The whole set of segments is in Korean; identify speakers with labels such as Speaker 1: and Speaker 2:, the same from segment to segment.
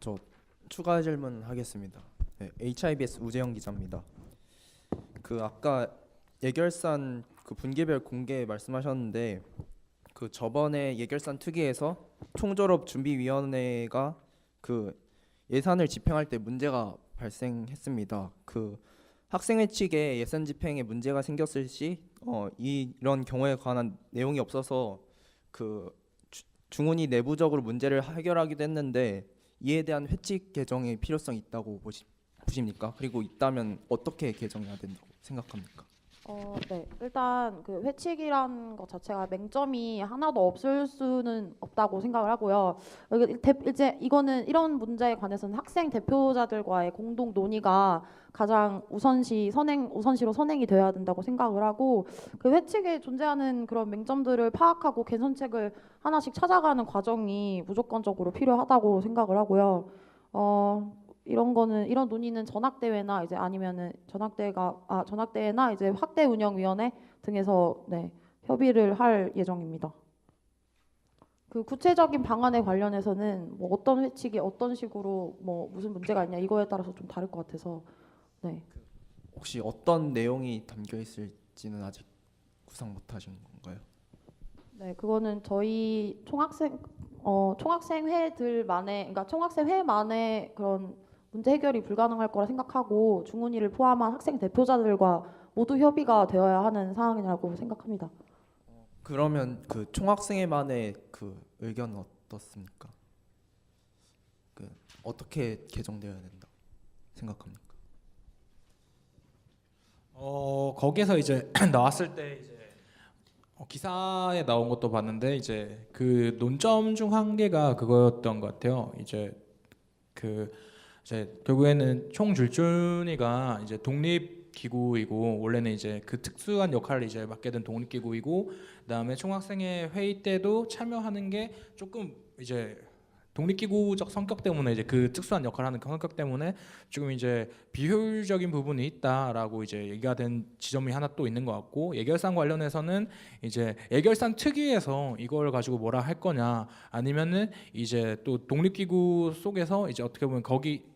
Speaker 1: 저 추가 질문 하겠습니다. 네, HIBS 우재영 기자입니다. 그 아까 예결산 그 분기별 공개 말씀하셨는데 그 저번에 예결산 특위에서 총졸업 준비위원회가 그 예산을 집행할 때 문제가 발생했습니다. 그 학생회 측에 예산 집행에 문제가 생겼을 시 이런 경우에 관한 내용이 없어서 그 중훈이 내부적으로 문제를 해결하기도 했는데 이에 대한 회칙 개정의 필요성이 있다고 보십니까? 그리고 있다면 어떻게 개정해야 된다고 생각합니까?
Speaker 2: 네. 일단 그 회칙이란 것 자체가 맹점이 하나도 없을 수는 없다고 생각을 하고요. 이제 이거는 이런 문제에 관해서는 학생 대표자들과의 공동 논의가 가장 우선시로 선행이 되어야 된다고 생각을 하고, 그 회칙에 존재하는 그런 맹점들을 파악하고 개선책을 하나씩 찾아가는 과정이 무조건적으로 필요하다고 생각을 하고요. 이런 논의는 전학대회나 이제 아니면은 전학대회나 이제 학대운영위원회 등에서 협의를 할 예정입니다. 그 구체적인 방안에 관련해서는 뭐 어떤 회칙이 어떤 식으로 뭐 무슨 문제가 있냐 이거에 따라서 좀 다를 것 같아서. 네.
Speaker 1: 혹시 어떤 내용이 담겨 있을지는 아직 구상 못 하신 건가요?
Speaker 2: 네, 그거는 저희 총학생회들만의, 그러니까 총학생회만의 그런 문제 해결이 불가능할 거라 생각하고, 중훈이를 포함한 학생 대표자들과 모두 협의가 되어야 하는 상황이라고 생각합니다.
Speaker 1: 그러면 그 총학생회만의 그 의견은 어떻습니까? 그 어떻게 개정되어야 된다 생각합니까?
Speaker 3: 거기에서 이제 나왔을 때 이제 기사에 나온 것도 봤는데 이제 그 논점 중 한 개가 그거였던 것 같아요. 이제 결국에는 총줄준이가 이제 독립기구이고, 원래는 이제 그 특수한 역할을 이제 맡게 된 독립기구이고, 그다음에 총학생회 회의 때도 참여하는 게 조금 이제 독립기구적 성격 때문에, 이제 그 특수한 역할을 하는 그 성격 때문에 지금 이제 비효율적인 부분이 있다라고 이제 얘기가 된 지점이 하나 또 있는 것 같고, 예결산 관련해서는 이제 예결산 특위에서 이걸 가지고 뭐라 할 거냐, 아니면은 이제 또 독립기구 속에서 이제 어떻게 보면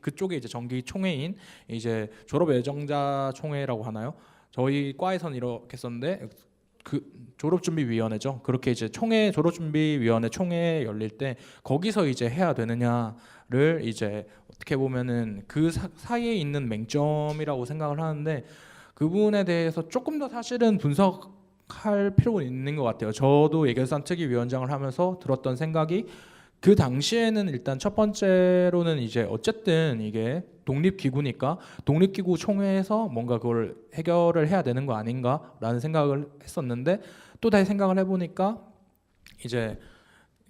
Speaker 3: 그쪽에 이제 정기 총회인 이제 졸업 예정자 총회라고 하나요? 저희 과에서는 이렇게 썼는데 그 졸업준비위원회죠. 그렇게 이제 졸업준비위원회 총회 열릴 때 거기서 이제 해야 되느냐를 이제 어떻게 보면은 그 사이에 있는 맹점이라고 생각을 하는데, 그 부분에 대해서 조금 더 사실은 분석할 필요가 있는 것 같아요. 저도 예결산 특위위원장을 하면서 들었던 생각이, 그 당시에는 일단 첫 번째로는 이제 어쨌든 이게 독립기구니까 독립기구 총회에서 뭔가 그걸 해결을 해야 되는 거 아닌가라는 생각을 했었는데, 또 다시 생각을 해보니까 이제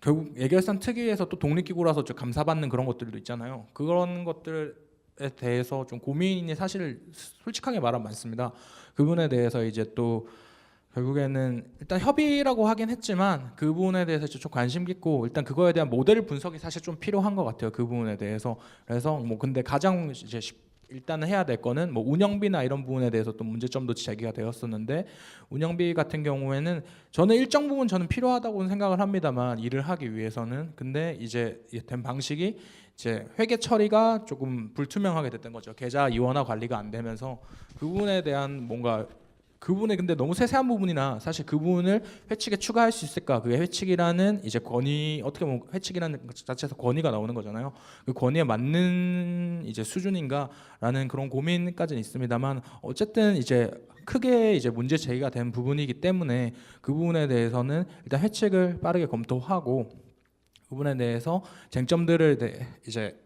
Speaker 3: 결국 예결산 특위에서 또 독립기구라서 좀 감사받는 그런 것들도 있잖아요. 그런 것들에 대해서 좀 고민이 사실 솔직하게 말하면 많습니다. 그 부분에 대해서 이제 또 결국에는 일단 협의라고 하긴 했지만 그 부분에 대해서 좀 관심 깊고, 일단 그거에 대한 모델 분석이 사실 좀 필요한 것 같아요. 그 부분에 대해서. 그래서 뭐 근데 가장 이제 일단은 해야 될 거는 뭐 운영비나 이런 부분에 대해서 또 문제점도 제기가 되었었는데, 운영비 같은 경우에는 저는 일정 부분 저는 필요하다고 생각을 합니다만, 일을 하기 위해서는. 근데 이제 된 방식이 이제 회계 처리가 조금 불투명하게 됐던 거죠. 계좌 이원화 관리가 안 되면서 그 부분에 대한 뭔가, 그 부분에 근데 너무 세세한 부분이나 사실 그 부분을 회칙에 추가할 수 있을까? 그게 회칙이라는 이제 권위, 어떻게 보면 회칙이라는 것 자체에서 권위가 나오는 거잖아요. 그 권위에 맞는 이제 수준인가라는 그런 고민까지는 있습니다만, 어쨌든 이제 크게 이제 문제 제기가 된 부분이기 때문에 그 부분에 대해서는 일단 회칙을 빠르게 검토하고, 그 부분에 대해서 쟁점들을 이제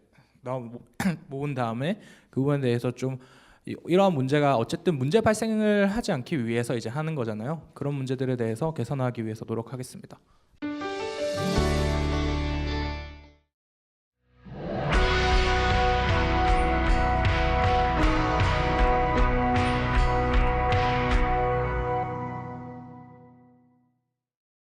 Speaker 3: 모은 다음에 그 부분에 대해서 좀 이러한 문제가 어쨌든 문제 발생을 하지 않기 위해서 이제 하는 거잖아요. 그런 문제들에 대해서 개선하기 위해서 노력하겠습니다.